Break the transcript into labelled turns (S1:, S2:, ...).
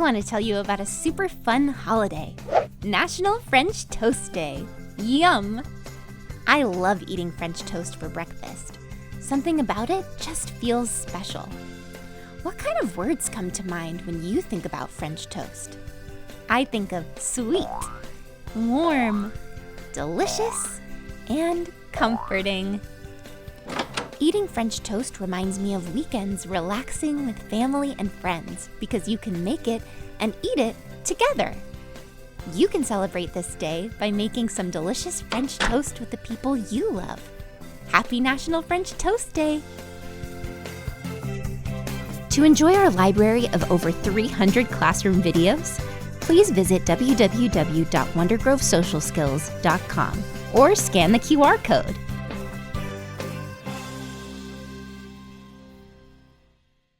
S1: want to tell you about a super fun holiday, National French Toast Day. Yum! I love eating French toast for breakfast. Something about it just feels special. What kind of words come to mind when you think about French toast? I think of sweet, warm, delicious, and comforting. Eating French toast reminds me of weekends relaxing with family and friends because you can make it and eat it together. You can celebrate this day by making some delicious French toast with the people you love. Happy National French Toast Day! To enjoy our library of over 300 classroom videos, please visit www.wondergrovesocialskills.com or scan the QR code.